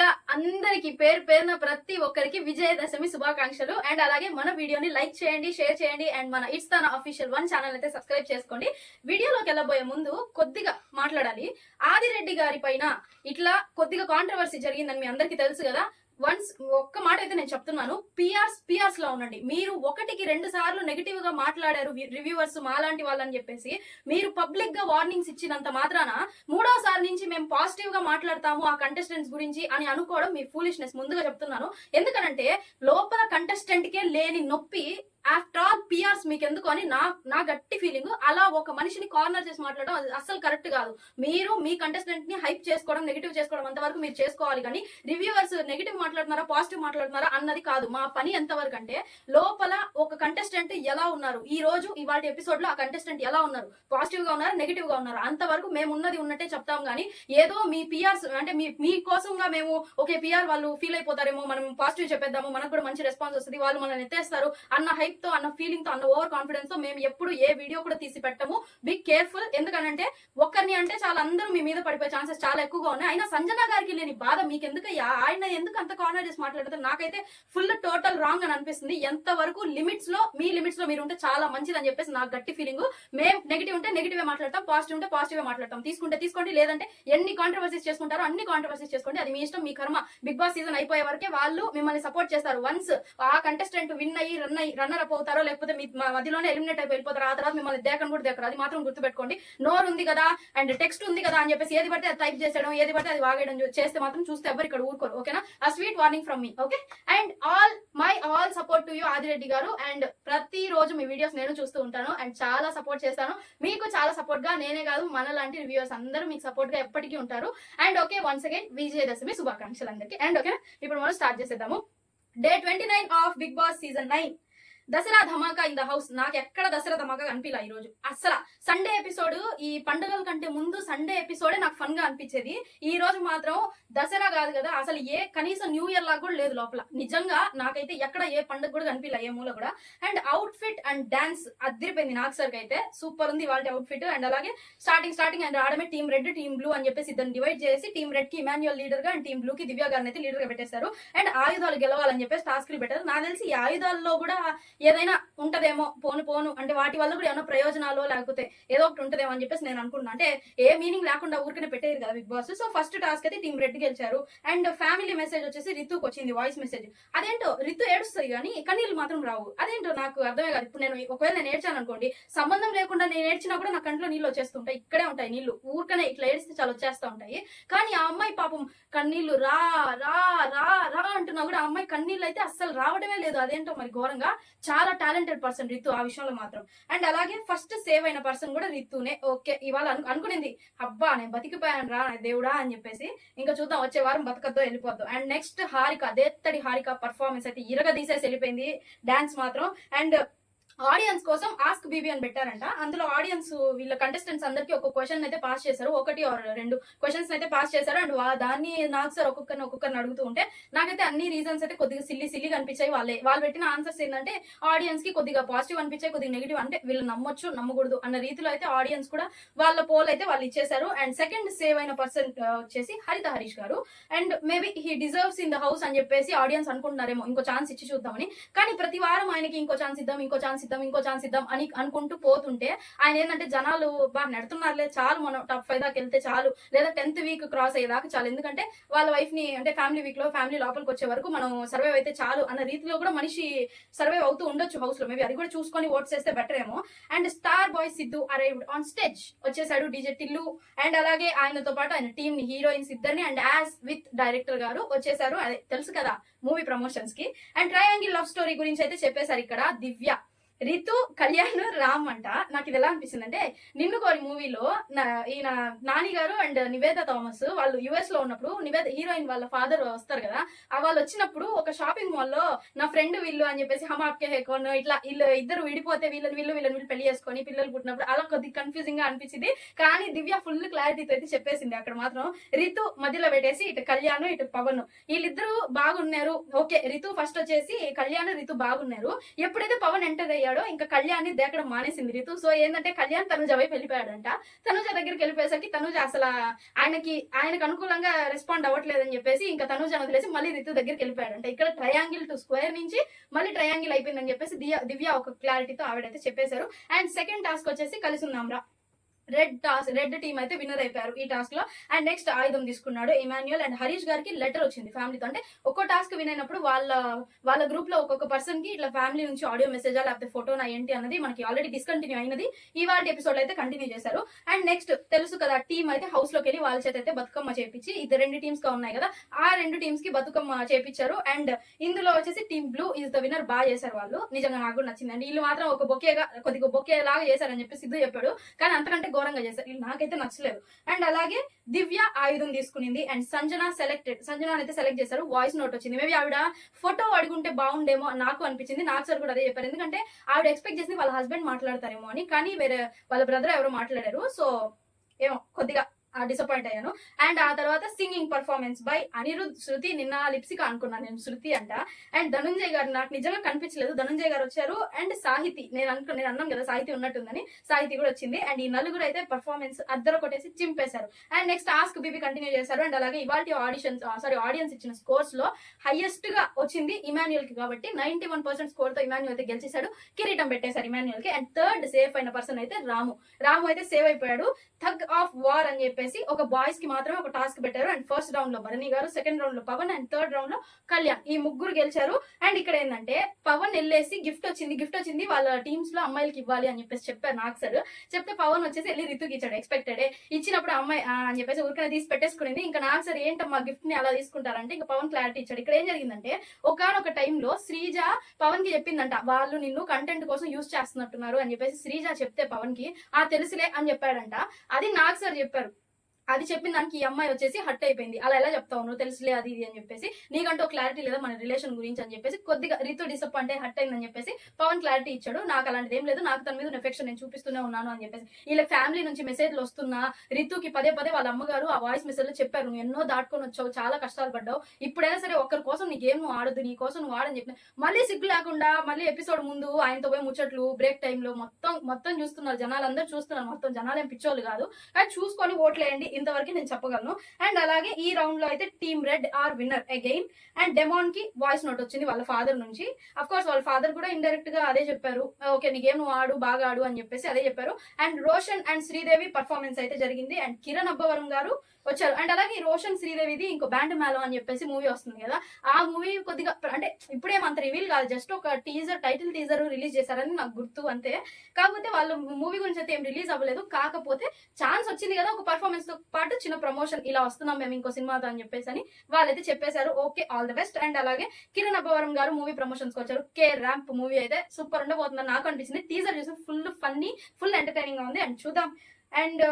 ముందుగా అందరికి పేరు పేరున ప్రతి ఒక్కరికి విజయదశమి శుభాకాంక్షలు. అండ్ అలాగే మన వీడియోని లైక్ చేయండి, షేర్ చేయండి అండ్ మన ఇట్స్ తన అఫీషియల్ 1 ఛానల్ అయితే సబ్స్క్రైబ్ చేసుకోండి. వీడియోలోకి వెళ్ళబోయే ముందు కొద్దిగా మాట్లాడాలి. ఆదిరెడ్డి గారి పైన ఇట్లా కొద్దిగా కాంట్రవర్సీ జరిగిందని మీ అందరికీ తెలుసు కదా. వన్స్ ఒక్క మాట అయితే నేను చెప్తున్నాను, పిఆర్స్ లో ఉండండి. మీరు 1-2 సార్లు నెగిటివ్ గా మాట్లాడారు రివ్యూవర్స్ మాలాంటి వాళ్ళని చెప్పేసి మీరు పబ్లిక్ గా వార్నింగ్స్ ఇచ్చినంత మాత్రాన 3వ సారి నుంచి మేము పాజిటివ్ గా మాట్లాడతాము ఆ కంటెస్టెంట్స్ గురించి అని అనుకోవడం మీ ఫూలిష్నెస్. ముందుగా చెప్తున్నాను, ఎందుకనంటే లోపల కంటెస్టెంట్ కే లేని నొప్పి ఆఫ్టర్ ఆల్ పిఆర్స్ మీకు ఎందుకు అని నా గట్టి ఫీలింగ్. అలా ఒక మనిషిని కార్నర్ చేసి మాట్లాడడం అది అస్సలు కరెక్ట్ కాదు. మీరు మీ కంటెస్టెంట్ ని హైప్ చేసుకోవడం, నెగిటివ్ చేసుకోవడం అంతవరకు మీరు చేసుకోవాలి, కానీ రివ్యూవర్స్ నెగిటివ్ మాట్లాడుతున్నారా పాజిటివ్ మాట్లాడుతున్నారా అన్నది కాదు. మా పని ఎంతవరకు అంటే లోపల ఒక కంటెస్టెంట్ ఎలా ఉన్నారు, ఈ రోజు ఇవాళ ఎపిసోడ్ లో ఆ కంటెస్టెంట్ ఎలా ఉన్నారు, పాజిటివ్ గా ఉన్నారు నెగిటివ్ గా ఉన్నారు అంతవరకు మేము ఉన్నది ఉన్నట్టే చెప్తాం. కానీ ఏదో మీ పిఆర్స్ అంటే మీ కోసంగా మేము ఓకే పిఆర్ వాళ్ళు ఫీల్ అయిపోతారేమో, మనం పాజిటివ్ చెప్పేద్దాము మనకు కూడా మంచి రెస్పాన్స్ వస్తుంది, వాళ్ళు మనల్ని ఎత్తేస్తారు అన్న హైప్ తో అన్న ఫీలింగ్ తో అన్న ఓవర్ కాన్ఫిడెన్స్ తో మేము ఎప్పుడు ఏ వీడియో కూడా తీసి పెట్టము. Be careful. ఎందుకనంటే ఒక్కరిని అంటే చాలా అందరూ మీ మీద పడిపోయే ఛాన్సెస్ చాలా ఎక్కువగా ఉన్నాయి. అయినా సంజన గారికి లేని బాధ మీకు ఎందుకయ్యా? ఆయన ఎందుకు అంత కార్నర్ చేసి మాట్లాడుతారు? నాకైతే ఫుల్ టోటల్ రాంగ్ అని అనిపిస్తుంది. ఎంతవరకు లిమిట్స్ లో మీ లిమిట్స్ లో మీరు ఉంటే చాలా మంచిది అని చెప్పేసి నాకు గట్టి ఫీలింగ్. మేము నెగిటివ్ ఉంటే నెగిటివ్ మాట్లాడతాం, పాజిటివ్ ఉంటే పాజిటివ్ మాట్లాడతాం. తీసుకుంటే తీసుకోండి, లేదంటే ఎన్ని కాంట్రవర్సీస్ చేసుకుంటారో అన్ని కాంట్రవర్సీస్ చేసుకోండి, అది మీ ఇష్టం, మీ కర్మ. బిగ్ బాస్ సీజన్ అయిపోయే వరకే వాళ్ళు మిమ్మల్ని సపోర్ట్ చేస్తారు. వన్స్ ఆ కంటెస్టెంట్ విన్ అయ్యి రన్నర్ అప్ అవుతారో లేకపోతే మీ మధ్యలోనే ఎలిమినేట్ అయిపోయి వెళ్ళిపోతారు, ఆ తర్వాత మిమ్మల్ని దేకని కూడా దేకరు. అది మాత్రం గుర్తుపెట్టుకోండి. నోరు ఉంది కదా అండ్ టెక్స్ట్ ఉంది కదా అని చెప్పేసి ఏది పడితే అది టైప్ చేసేయడం, ఏది పడితే అది వాగేయడం చేస్తే మాత్రం చూస్తే ఎవరు ఇక్కడ ఊరుకోరు. ఓకేనా? ఆ sweet warning from me. Okay, and all support to you Adireddy గారు. అండ్ ప్రతి రోజు మీ వీడియోస్ నేను చూస్తూ ఉంటాను అండ్ చాలా సపోర్ట్ చేస్తాను. మీకు చాలా సపోర్ట్ గా నేనే కాదు మన లాంటి రివ్యూవర్స్ అందరూ మీకు సపోర్ట్ గా ఎప్పటికీ ఉంటారు. And okay, once again Vijayadashami శుభాకాంక్షలు అందరికి. అండ్ ఓకే, ఇప్పుడు మనం స్టార్ట్ చేసేద్దాము. Day 29 of big boss season 9 Dasara ధమాకా ఇన్ ద హౌస్. నాకు ఎక్కడ దసరా ధమాకా కనిపించలే ఈ రోజు అసలు. సండే ఎపిసోడ్ ఈ పండుగల కంటే ముందు సండే ఎపిసోడే నాకు ఫన్ గా అనిపించేది. ఈ రోజు మాత్రం దసరా కాదు కదా అసలు, కనీసం న్యూ ఇయర్ లాగా కూడా లేదు లోపల. నిజంగా నాకైతే ఎక్కడ ఏ పండుగ కూడా కనిపించలే ఏ మూల కూడా. అండ్ అవుట్ ఫిట్ అండ్ డాన్స్ అదిరిపోయింది. నాకు సరికి అయితే సూపర్ ఉంది వాళ్ళ అవుట్ ఫిట్. అండ్ అలాగే స్టార్టింగ్ అండ్ ఆడమే టీమ్ రెడ్ టీమ్ బ్లూ అని చెప్పేసి ఇద్దరు డివైడ్ చేసి టీమ్ రెడ్ కి ఇమాన్యుయల్ లీడర్ గా అండ్ టీమ్ బ్లూ కి దివ్య గారిని అయితే లీడర్ గా పెట్టేశారు. అండ్ ఆయుధాలు గెలవాలని చెప్పేసి టాస్క్లు పెట్టారు. నాకు తెలిసి ఈ ఆయుధాల్లో కూడా ఏదైనా ఉంటదేమో పోను అంటే వాటి వల్ల కూడా ఏమైనా ప్రయోజనాలు లేకపోతే ఏదో ఒకటి ఉంటదేమో అని చెప్పేసి నేను అనుకున్నా. అంటే ఏ మీనింగ్ లేకుండా ఊరికనే పెట్టేది కదా Bigg Boss. So first task అయితే టీమ్ రెడ్ గెలిచారు. అండ్ ఫ్యామిలీ మెసేజ్ వచ్చేసి రితుకు వచ్చింది, వాయిస్ మెసేజ్. అదేంటో రితు ఏడుస్తుంది కానీ కన్నీళ్ళు మాత్రం రావు. అదేంటో నాకు అర్థమే కాదు. ఇప్పుడు ఒకవేళ నేను ఏడ్చాను అనుకోండి, సంబంధం లేకుండా నేను ఏడ్చినా కూడా నా కంట్లో నీళ్ళు వచ్చేస్తుంటాయి. ఇక్కడే ఉంటాయి నీళ్లు, ఊరికనే ఇట్లా ఏడిస్తే చాలా వచ్చేస్తా ఉంటాయి. కానీ ఆ అమ్మాయి పాపం కన్నీళ్లు రా రా రా రా అంటున్నా కూడా ఆ అమ్మాయి కన్నీళ్ళు అయితే అస్సలు రావడమే లేదు. అదేంటో మరి ఘోరంగా. చాలా టాలెంటెడ్ పర్సన్ రితు ఆ విషయంలో మాత్రం. అండ్ అలాగే ఫస్ట్ సేవ్ అయిన పర్సన్ కూడా రితునే. ఓకే, ఇవాళ అనుకునింది అబ్బా నేను బతికిపోయాను రా దేవుడా అని చెప్పేసి. ఇంకా చూద్దాం వచ్చే వారం బతకద్దో వెళ్ళిపోద్దు. And next Harika, Dethadi Harika performance అయితే ఇరగ తీసేసి వెళ్ళిపోయింది డాన్స్ మాత్రం. అండ్ ఆడియన్స్ కోసం ఆస్క్ బీబీ అని పెట్టారంట. అందులో ఆడియన్స్ వీళ్ళ కంటెస్టెంట్స్ అందరికి ఒక క్వశ్చన్ అయితే పాస్ చేశారు, 1 or 2 క్వశ్చన్స్ అయితే పాస్ చేశారు. అండ్ దాన్ని నాకు సార్ ఒక్కొక్కరిని అడుగుతూ ఉంటే నాకైతే అన్ని రీజన్స్ అయితే కొద్దిగా సిల్లిగా అనిపించాయి. వాళ్ళు పెట్టిన ఆన్సర్స్ ఏంటంటే ఆడియన్స్ కి కొద్దిగా పాజిటివ్ అనిపించాయి, కొద్దిగా నెగిటివ్. అంటే వీళ్ళు నమ్మొచ్చు నమ్మకూడదు అన్న రీతిలో అయితే ఆడియన్స్ కూడా వాళ్ళ పోల్ అయితే వాళ్ళు ఇచ్చేశారు. అండ్ సెకండ్ సేవ్ అయిన పర్సన్ వచ్చేసి హరిత హరీష్ గారు. And maybe he deserves in the house అని చెప్పేసి ఆడియన్స్ అనుకుంటున్నారేమో ఇంకో ఛాన్స్ ఇచ్చి చూద్దామని. కానీ ప్రతి వారం ఆయనకి ఇంకో ఛాన్స్ ఇద్దాం అని అనుకుంటూ పోతుంటే ఆయన ఏంటంటే జనాలు బాగా నెడుతున్నారులే చాలు, మనం టాప్ 5 దాకా వెళ్తే చాలు, లేదా 10th వీక్ క్రాస్ అయ్యేదాకా చాలు, ఎందుకంటే వాళ్ళ వైఫ్ ని అంటే ఫ్యామిలీ లోపలికి వచ్చే వరకు మనం సర్వైవ్ అయితే చాలు అన్న రీతిలో కూడా మనిషి సర్వైవ్ అవుతూ ఉండొచ్చు హౌస్ లో. మేబీ అది కూడా చూసుకొని ఓట్స్ చేస్తే బెటర్ ఏమో. And star boy Siddhu arrived on stage వచ్చేసాడు, డీజే టిల్లు. అండ్ అలాగే ఆయనతో పాటు ఆయన టీమ్ ని హీరోయిన్స్ ఇద్దరిని అండ్ యాజ్ విత్ డైరెక్టర్ గారు వచ్చేసారు. అదే తెలుసు కదా మూవీ ప్రమోషన్స్ కి. అండ్ ట్రయాంగిల్ లవ్ స్టోరీ గురించి అయితే చెప్పేశారు ఇక్కడ దివ్య, రితు, కళ్యాణ్, రామ్ అంట. నాకు ఇది ఎలా అనిపిస్తుంది అంటే నిన్ను కోరి మూవీలో ఈయన నాని గారు అండ్ నివేద థామస్ వాళ్ళు యుఎస్ లో ఉన్నప్పుడు నివేద హీరోయిన్ వాళ్ళ ఫాదర్ వస్తారు కదా, వాళ్ళు వచ్చినప్పుడు ఒక షాపింగ్ మాల్ లో నా ఫ్రెండ్ వీళ్ళు అని చెప్పేసి హమ్ ఆప్కే హై కౌన్ ఇట్లా వీళ్ళు ఇద్దరు విడిపోతే వీళ్ళని పెళ్లి చేసుకొని పిల్లలు పుట్టినప్పుడు అలా కొద్దిగా కన్ఫ్యూజింగ్ గా అనిపించింది. కానీ దివ్య ఫుల్ క్లారిటీతో అయితే చెప్పేసింది. అక్కడ మాత్రం రితు మధ్యలో పెట్టేసి ఇటు కళ్యాణ్ ఇటు పవన్ వీళ్ళిద్దరు బాగున్నారు. ఓకే, రితు ఫస్ట్ వచ్చేసి కళ్యాణ్ రితు బాగున్నారు. ఎప్పుడైతే పవన్ ఎంటర్ అయ్యాడో ఇంకా కళ్యాణ్ని దేకడం మానేసింది రితు. సో ఏంటంటే కళ్యాణ్ తనుజ వైపు వెళ్ళిపోయాడంట. తనుజ దగ్గరికి వెళ్ళిపోయేసరికి తనుజ అసలు ఆయనకు అనుకూలంగా రెస్పాండ్ అవ్వట్లేదని చెప్పేసి ఇంకా తనుజను వదిలేసి మళ్ళీ రితు దగ్గరికి వెళ్ళిపోయాడంట. ఇక్కడ ట్రయాంగిల్ టు స్క్వేర్ నుంచి మళ్ళీ ట్రయాంగిల్ అయిపోయిందని చెప్పేసి దివ్య ఒక క్లారిటీతో ఆవిడైతే చెప్పేశారు. అండ్ సెకండ్ టాస్క్ వచ్చేసి కలిసి ఉందాంరా. రెడ్ టీమ్ అయితే విన్నర్ అయిపోయారు ఈ టాస్క్ లో. అండ్ నెక్స్ట్ ఆయుధం తీసుకున్నాడు ఇమాన్యుయల్. అండ్ హరీష్ గారికి లెటర్ వచ్చింది ఫ్యామిలీతో. అంటే ఒక్కో టాస్క్ విన్ అయినప్పుడు వాళ్ళ గ్రూప్ లో ఒక్కొక్క పర్సన్ కి ఇట్లా ఫ్యామిలీ నుంచి ఆడియో మెసేజా లేకపోతే ఫోటోనా ఏంటి అన్నది మనకి ఆల్రెడీ డిస్కంటిన్యూ అయినది. ఇవాళ ఎపిసోడ్ అయితే కంటిన్యూ చేశారు. అండ్ నెక్స్ట్ తెలుసు కదా టీమ్ అయితే హౌస్ లోకి వెళ్ళి వాళ్ళ చేత అయితే బతుకమ్మ చేపించి ఇది 2 టీమ్స్ గా ఉన్నాయి కదా, ఆ 2 టీమ్స్ కి బతుకమ్మ చేపించారు. అండ్ ఇందులో వచ్చేసి team blue is the winner. బాగా చేశారు వాళ్ళు, నిజంగా నాకు కూడా నచ్చింది. అండ్ వీళ్ళు మాత్రం ఒక కొద్దిగా బొకే లాగా చేశారని చెప్పి సిద్ధు చెప్పాడు, కానీ అంతకంటే ఘోరంగా చేశారు, నాకైతే నచ్చలేదు. అండ్ అలాగే దివ్య ఆయుధం తీసుకునింది. అండ్ సంజన అయితే సెలెక్ట్ చేశారు. వాయిస్ నోట్ వచ్చింది. మేబీ ఆవిడ ఫోటో అడుగుంటే బాగుండేమో నాకు అనిపించింది. నాకు సార్ కూడా అదే చెప్పారు, ఎందుకంటే ఆవిడ ఎక్స్పెక్ట్ చేసింది వాళ్ళ హస్బెండ్ మాట్లాడతారేమో అని, కానీ వేరే వాళ్ళ బ్రదర్ ఎవరో మాట్లాడారు. సో ఏమో కొద్దిగా డిసప్పాయింట్ అయ్యాను. అండ్ ఆ తర్వాత సింగింగ్ పర్ఫార్మెన్స్ బై అనిరుద్, శృతి. నిన్న లిప్సిక అనుకున్నాను నేను, శృతి అంట. అండ్ ధనుంజయ్ గారు నాకు నిజంగా కనిపించలేదు. ధనుంజయ్ గారు వచ్చారు. అండ్ సాహితి, నేను అన్నాం కదా సాహితి ఉన్నట్టుందని, సాహితి కూడా వచ్చింది. అండ్ ఈ నలుగురు అయితే పర్ఫార్మెన్స్ అద్దరు కొట్టేసి చింపేశారు. And next task BB continue చేశారు. అండ్ అలాగే ఇవాళ ఆడియన్స్ ఇచ్చిన స్కోర్స్ లో హైయెస్ట్ గా వచ్చింది ఇమాన్యుయల్ కి, కాబట్టి 91% స్కోర్ తో ఇమాన్యుయల్ అయితే గెలిచేశాడు. కిరీటం పెట్టేశారు ఇమాన్యుయల్ కి. అండ్ థర్డ్ సేఫ్ అయిన పర్సన్ అయితే రాము అయితే సేవ్ అయిపోయాడు. థగ్ ఆఫ్ వార్ అని చెప్పేసి ఒక బాయ్స్ కి మాత్రమే ఒక టాస్క్ పెట్టారు. అండ్ ఫస్ట్ రౌండ్ లో భరణి గారు, సెకండ్ రౌండ్ లో పవన్, అండ్ థర్డ్ రౌండ్ లో కళ్యాణ్. ఈ ముగ్గురు గెలిచారు. అండ్ ఇక్కడ ఏంటంటే పవన్ వెళ్ళేసి గిఫ్ట్ వచ్చింది వాళ్ళ టీమ్స్ లో అమ్మాయిలకి ఇవ్వాలి అని చెప్పేసి చెప్పారు నాకు సార్. చెప్తే పవన్ వచ్చేసి వెళ్ళి రితుకి ఇచ్చాడు. ఎక్స్పెక్టెడ్ ఇచ్చినప్పుడు అమ్మాయి అని చెప్పేసి ఊరికనే తీసి పెట్టేసుకునింది. ఇంకా నాకు సార్ ఏంటమ్మా గిఫ్ట్ ని అలా తీసుకుంటారంటే ఇంకా పవన్ క్లారిటీ ఇచ్చాడు. ఇక్కడ ఏం జరిగిందంటే ఒకనొక టైంలో శ్రీజ పవన్ కి చెప్పిందంట, వాళ్ళు నిన్ను కంటెంట్ కోసం యూజ్ చేస్తున్నట్టున్నారు అని చెప్పేసి శ్రీజ చెప్తే పవన్ కి తెలుసులే అని చెప్పాడంట. అది నాకు సార్ చెప్పారు. అది చెప్పిన దానికి ఈ అమ్మాయి వచ్చేసి హట్ అయిపోయింది. అలా ఎలా చెప్తావు నువ్వు, తెలుసులే అది ఇది అని చెప్పేసి, నీకంటూ క్లారిటీ లేదా మన రిలేషన్ గురించి అని చెప్పేసి కొద్దిగా రితు డిసప్పాయింట్ అయ్యి హట్ అయిందని చెప్పేసి పవన్ క్లారిటీ ఇచ్చాడు. నాకు అలాంటిది ఏం లేదు, నాకు తన మీద ఎఫెక్షన్ నేను చూపిస్తూనే ఉన్నాను అని చెప్పేసి. వీళ్ళ ఫ్యామిలీ నుంచి మెసేజ్లు వస్తున్నా రితుకి పదే వాళ్ళ అమ్మగారు ఆ వాయిస్ మెసేజ్ లో చెప్పారు, నువ్వు ఎన్నో దాటుకొని వచ్చావు, చాలా కష్టాలు పడ్డావు, ఇప్పుడైనా సరే ఒక్కరి కోసం నీ గేమ్ నువ్వు ఆడదు, నీ కోసం నువ్వు ఆడని చెప్పిన. మళ్ళీ సిగ్గు లేకుండా మళ్ళీ ఎపిసోడ్ ముందు ఆయనతో పోయి ముచ్చట్లు బ్రేక్ టైంలో మొత్తం చూస్తున్నారు జనాలు, అందరూ చూస్తున్నారు. మొత్తం జనాలు ఏం పిచ్చోళ్ళు కాదు, కానీ చూసుకొని ఓట్లేయండి, ఇంతవరకు నేను చెప్పగలను. అండ్ అలాగే ఈ రౌండ్ లో అయితే team red or winner again. And demon కి వాయిస్ నోట్ వచ్చింది వాళ్ళ ఫాదర్ నుంచి. అఫ్ కోర్స్ వాళ్ళ ఫాదర్ కూడా ఇండైరెక్ట్ గా అదే చెప్పారు, ఓకే నీ గేమ్ నువ్వు ఆడు, బాగా ఆడు అని చెప్పేసి అదే చెప్పారు. And Roshan and Sridevi performance అయితే జరిగింది. అండ్ కిరణ్ అబ్బవరం గారు వచ్చారు. అండ్ అలాగే రోషన్ శ్రీదేవిది ఇంకో బ్యాండ్ మేళం అని చెప్పేసి మూవీ వస్తుంది కదా, ఆ మూవీ కొద్దిగా అంటే ఇప్పుడేమంత రివీల్ కాదు, జస్ట్ ఒక టైటిల్ టీజర్ రిలీజ్ చేశారని నాకు గుర్తు అంతే. కాకపోతే వాళ్ళు మూవీ గురించి అయితే ఏం రిలీజ్ అవ్వలేదు. కాకపోతే ఛాన్స్ వచ్చింది కదా ఒక పర్ఫార్మెన్స్ తో పాటు చిన్న ప్రమోషన్, ఇలా వస్తున్నాం మేము ఇంకో సినిమాతో అని చెప్పేసి అని వాళ్ళైతే చెప్పేశారు. Okay, all the best. And అలాగే కిరణ్ అబ్బవరం గారు మూవీ ప్రమోషన్స్ కి వచ్చారు. కే ర్యాంప్ మూవీ అయితే సూపర్ ఉండబోతుందని నాకు అనిపించింది. టీజర్ చూసి ఫుల్ ఫన్నీ, ఫుల్ ఎంటర్టైనింగ్ గా ఉంది. అండ్ చూద్దాం. అండ్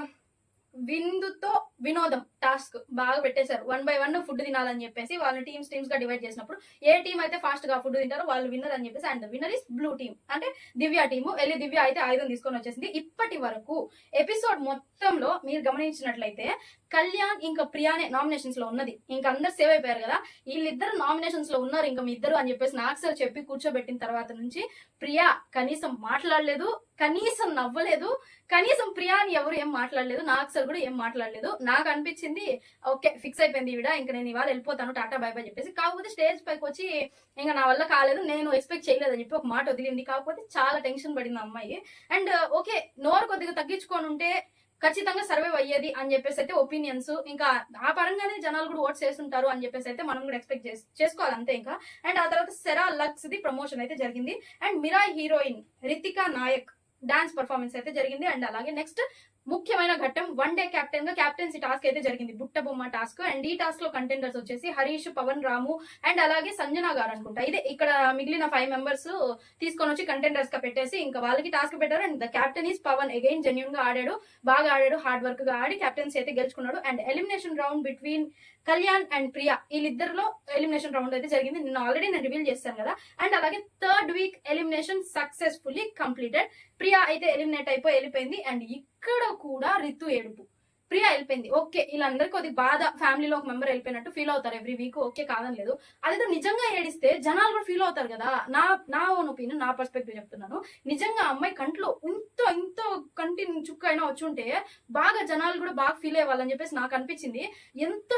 విందుతో వినోదం టాస్క్ బాగా పెట్టేశారు. 1 by 1 ఫుడ్ తినాలని చెప్పేసి వాళ్ళని టీమ్స్ గా డివైడ్ చేసినప్పుడు ఏ టీం అయితే ఫాస్ట్ గా ఫుడ్ తింటారో వాళ్ళు విన్నర్ అని చెప్పేసి. And winner is blue team, అంటే దివ్య టీము. వెళ్ళి దివ్య అయితే ఆయుధం తీసుకొని వచ్చేసింది. ఇప్పటి వరకు ఎపిసోడ్ మొత్తంలో మీరు గమనించినట్లయితే కళ్యాణ్ ఇంకా ప్రియానే నామినేషన్స్ లో ఉన్నది. ఇంకా అందరు సేవ్ అయిపోయారు కదా, వీళ్ళిద్దరు నామినేషన్స్ లో ఉన్నారు ఇంకా మీ ఇద్దరు అని చెప్పేసి నాకు సార్ చెప్పి కూర్చోబెట్టిన తర్వాత నుంచి ప్రియా కనీసం మాట్లాడలేదు, కనీసం నవ్వలేదు, కనీసం ప్రియాని ఎవరు ఏం మాట్లాడలేదు, నాకు సార్ కూడా ఏం మాట్లాడలేదు. నాకు అనిపించింది ఓకే ఫిక్స్ అయిపోయింది ఈవిడ, ఇంకా నేను ఇవాళ వెళ్ళిపోతాను, టాటా బై బై చెప్పేసి. కాకపోతే స్టేజ్ పైకి వచ్చి ఇంకా నా వల్ల కాలేదు, నేను ఎక్స్పెక్ట్ చేయలేదని చెప్పి ఒక మాట వదిలింది. కాకపోతే చాలా టెన్షన్ పడింది అమ్మాయి. అండ్ ఓకే నోరు కొద్దిగా తగ్గించుకొని ఉంటే ఖచ్చితంగా సర్వైవ్ అయ్యేది అని చెప్పేసి అయితే ఒపీనియన్స్, ఇంకా ఆ పరంగానే జనాలు కూడా ఓట్స్ చేస్తుంటారు అని చెప్పేసి అయితే మనం కూడా ఎక్స్పెక్ట్ చేసుకోవాలి అంతే ఇంకా. అండ్ ఆ తర్వాత సెరా లక్స్ ది ప్రమోషన్ అయితే జరిగింది. And Mirai heroine Ritika Nayak dance performance అయితే జరిగింది. అండ్ అలాగే నెక్స్ట్ ముఖ్యమైన ఘట్టం 1 డే కెప్టెన్ గా క్యాప్టెన్సీ టాస్క్ అయితే జరిగింది, బుట్ట బొమ్మ టాస్క్. అండ్ ఈ టాస్క్ లో కంటెండర్స్ వచ్చేసి హరీష్, పవన్, రాము అండ్ అలాగే సంజన గారు అనుకుంటా. ఇదే ఇక్కడ మిగిలిన 5 మెంబర్స్ తీసుకొని వచ్చి కంటెండర్స్ గా పెట్టేసి ఇంకా వాళ్ళకి టాస్క్ పెట్టారు. And the captain is Pavan. Again genuine గా ఆడాడు, బాగా ఆడాడు, హార్డ్ వర్క్ గా ఆడి క్యాప్టెన్సీ అయితే గెలుచుకున్నాడు. And elimination round between Kalyan and Priya, వీళ్ళిద్దరిలో ఎలిమినేషన్ రౌండ్ అయితే జరిగింది. నిన్న ఆల్రెడీ నేను రివీల్ చేస్తాను కదా. అండ్ అలాగే third week elimination successfully completed. Priya అయితే ఎలిమినేట్ అయిపోయి వెళ్ళిపోయింది. అండ్ ఇక్కడ కూడా రితు ఏడుపు, ప్రియా వెళ్ళిపోయింది. ఓకే, వీళ్ళందరికీ కొద్దిగా బాధ, ఫ్యామిలీలో ఒక మెంబర్ వెళ్ళిపోయినట్టు ఫీల్ అవుతారు ఎవ్రీ వీక్. ఓకే, కాదని లేదు. అదేదో నిజంగా ఏడిస్తే జనాలు కూడా ఫీల్ అవుతారు కదా. నా ఓన్ ఒపీనియన్, నా పర్స్పెక్టివ్ చెప్తున్నాను. నిజంగా అమ్మాయి కంట్లో ఇంత కంటి చుక్క అయినా వచ్చి ఉంటే బాగా జనాలు కూడా బాగా ఫీల్ అయ్యేవాళ్ళని చెప్పేసి నాకు అనిపించింది. ఎంత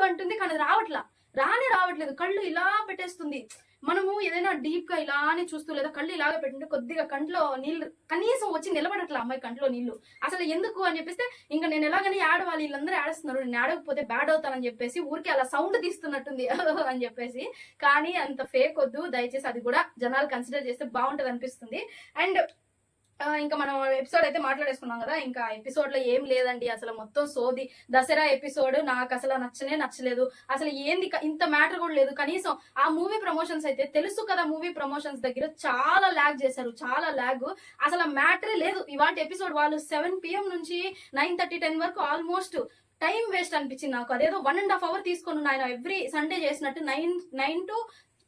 అంటుంది కానీ రావట్లేదు. కళ్ళు ఇలా పెట్టేస్తుంది. మనము ఏదైనా డీప్ గా ఇలానే చూస్తూ లేదా కళ్ళు ఇలాగే పెట్టుంటే కొద్దిగా కంట్లో నీళ్లు కనీసం వచ్చి నిలబడట్లా అమ్మాయి కంట్లో నీళ్లు. అసలు ఎందుకు అని చెప్పేస్తే ఇంకా నేను ఎలాగని ఆడవాలి, వీళ్ళందరూ ఆడేస్తున్నారు, నేను ఆడకపోతే బ్యాడ్ అవుతానని చెప్పేసి ఊరికి అలా సౌండ్ తీస్తున్నట్టుంది అని చెప్పేసి. కానీ అంత ఫేక్ వద్దు దయచేసి, అది కూడా జనాలు కన్సిడర్ చేస్తే బాగుంటది అనిపిస్తుంది. అండ్ ఇంకా మనం ఎపిసోడ్ అయితే మాట్లాడేసుకున్నాం కదా. ఇంకా ఎపిసోడ్ లో ఏం లేదండి, అసలు మొత్తం సోది. దసరా ఎపిసోడ్ నాకు అసలు నచ్చలేదు. అసలు ఏంది ఇంత మ్యాటర్ కూడా లేదు. కనీసం ఆ మూవీ ప్రమోషన్స్ అయితే తెలుసు కదా, మూవీ ప్రమోషన్స్ దగ్గర చాలా ల్యాగ్ చేశారు, చాలా ల్యాగ్. అసలు మ్యాటరే లేదు. ఇవాళ ఎపిసోడ్ వాళ్ళు 7 PM నుంచి 9:30, 10 వరకు ఆల్మోస్ట్ టైం వేస్ట్ అనిపించింది నాకు. అదేదో 1.5 hour తీసుకొని ఆయన ఎవ్రీ సండే చేసినట్టు 9 to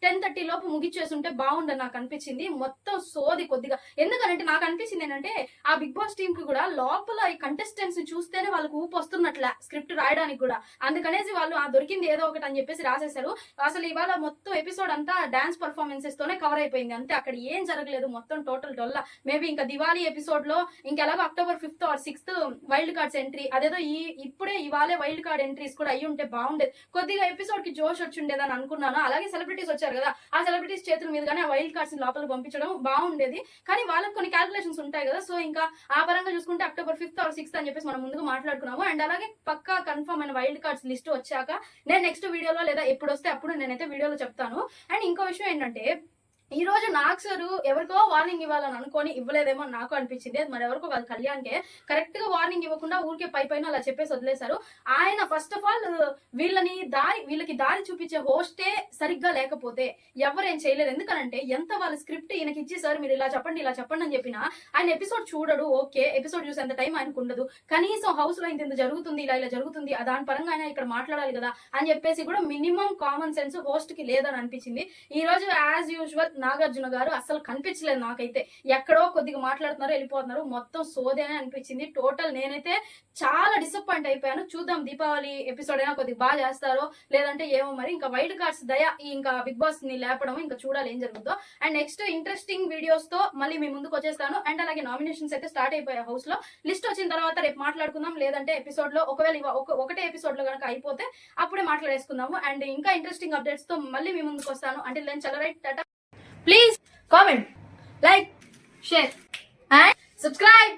10:30 లోపు ముగిచ్చేస్తుంటే బాగుండని నాకు అనిపించింది. మొత్తం సోది కొద్దిగా. ఎందుకంటే నాకు అనిపించింది ఏంటంటే ఆ బిగ్ బాస్ టీమ్ కి కూడా లోపల ఈ కంటెస్టెంట్స్ ని చూస్తేనే వాళ్ళకు ఊపు వస్తున్నట్లే స్క్రిప్ట్ రాయడానికి కూడా. అందుకనేసి వాళ్ళు ఆ దొరికింది ఏదో ఒకటి అని చెప్పేసి రాసేశారు. అసలు ఇవాళ మొత్తం ఎపిసోడ్ అంతా డాన్స్ పర్ఫార్మెన్సెస్ తోనే కవర్ అయిపోయింది అంతే. అక్కడ ఏం జరగలేదు, మొత్తం టోటల్ డొల్లా. మేబీ ఇంకా దివాళీ ఎపిసోడ్ లో ఇంకెలాగో October 5th or 6th wild cards entry, అదేదో ఇప్పుడే ఇవాళే వైల్డ్ కార్డ్ ఎంట్రీస్ కూడా అయ్యి ఉంటే బాగుండేది. కొద్దిగా ఎపిసోడ్ కి జోష్ వచ్చి ఉండేదని అనుకున్నాను. అలాగే సెలబ్రిటీస్ వచ్చారు కదా, ఆ సెలబ్రిటీస్ చేతుల మీదుగానే ఆ వైల్డ్ కార్డ్స్ లోపలికి పంపించడం బాగుండేది. కానీ వాళ్ళకి కొన్ని క్యాల్కులేషన్స్ ఉంటాయి కదా. సో ఇంకా ఆ పరంగా చూసుకుంటే October 5th or 6th అని చెప్పేసి మనం ముందుగా మాట్లాడుకున్నాము. అండ్ అలాగే పక్కా కన్ఫర్మ్ అయిన వైల్డ్ కార్డ్స్ లిస్ట్ వచ్చాక నేను నెక్స్ట్ వీడియోలో లేదా ఎప్పుడు వస్తే అప్పుడు నేనైతే వీడియోలో చెప్తాను. అండ్ ఇంకో విషయం ఏంటంటే, ఈ రోజు నాగ్ సార్ ఎవరికో వార్నింగ్ ఇవ్వాలని అనుకొని ఇవ్వలేదేమో నాకు అనిపించింది. అది మరి ఎవరికో కాదు, కళ్యాణ్కే కరెక్ట్ గా వార్నింగ్ ఇవ్వకుండా ఊరికే పైన అలా చెప్పేసి వదిలేశారు. ఆయన ఫస్ట్ ఆఫ్ ఆల్ వీళ్ళకి దారి చూపించే హోస్టే సరిగ్గా లేకపోతే ఎవరేం చేయలేదు. ఎందుకనంటే ఎంత వాళ్ళ స్క్రిప్ట్ ఈయనకి ఇచ్చి సార్ మీరు ఇలా చెప్పండి అని చెప్పినా ఆయన ఎపిసోడ్ చూడడు. ఓకే, ఎపిసోడ్ చూసేంత టైం ఆయనకు ఉండదు. కనీసం హౌస్ లో ఇంత జరుగుతుంది, ఇలా జరుగుతుంది, దాని పరంగా ఆయన ఇక్కడ మాట్లాడాలి కదా అని చెప్పేసి కూడా మినిమం కామన్ సెన్స్ హోస్ట్ కి లేదని అనిపించింది. ఈ రోజు యాజ్ యూజువల్ నాగార్జున గారు అసలు కనిపించలేదు నాకైతే. ఎక్కడో కొద్దిగా మాట్లాడుతున్నారు, వెళ్ళిపోతున్నారు, మొత్తం సోదే అని అనిపించింది. టోటల్ నేనైతే చాలా డిసప్పాయింట్ అయిపోయాను. చూద్దాం దీపావళి ఎపిసోడ్ అయినా కొద్దిగా బాగా చేస్తారో లేదంటే ఏమో మరి. ఇంకా వైల్డ్ కార్డ్స్ ఇంకా బిగ్ బాస్ ని లేపడం, ఇంకా చూడాలి ఏం జరుగుతుందో. అండ్ నెక్స్ట్ ఇంట్రెస్టింగ్ వీడియోస్ తో మళ్ళీ మీ ముందుకు వచ్చేస్తాను. అండ్ అలాగే నామినేషన్స్ అయితే స్టార్ట్ అయిపోయాయి హౌస్ లో. లిస్ట్ వచ్చిన తర్వాత రేపు మాట్లాడుకుందాం, లేదంటే ఎపిసోడ్ లో ఒకవేళ ఒకటే ఎపిసోడ్ లో కనుక అయిపోతే అప్పుడే మాట్లాడేసుకుందాము. అండ్ ఇంకా ఇంట్రెస్టింగ్ అప్డేట్స్ తో మళ్ళీ మీ ముందుకు వస్తాను. అంటే నేను చాలా right Tata. Please comment, like, share and subscribe.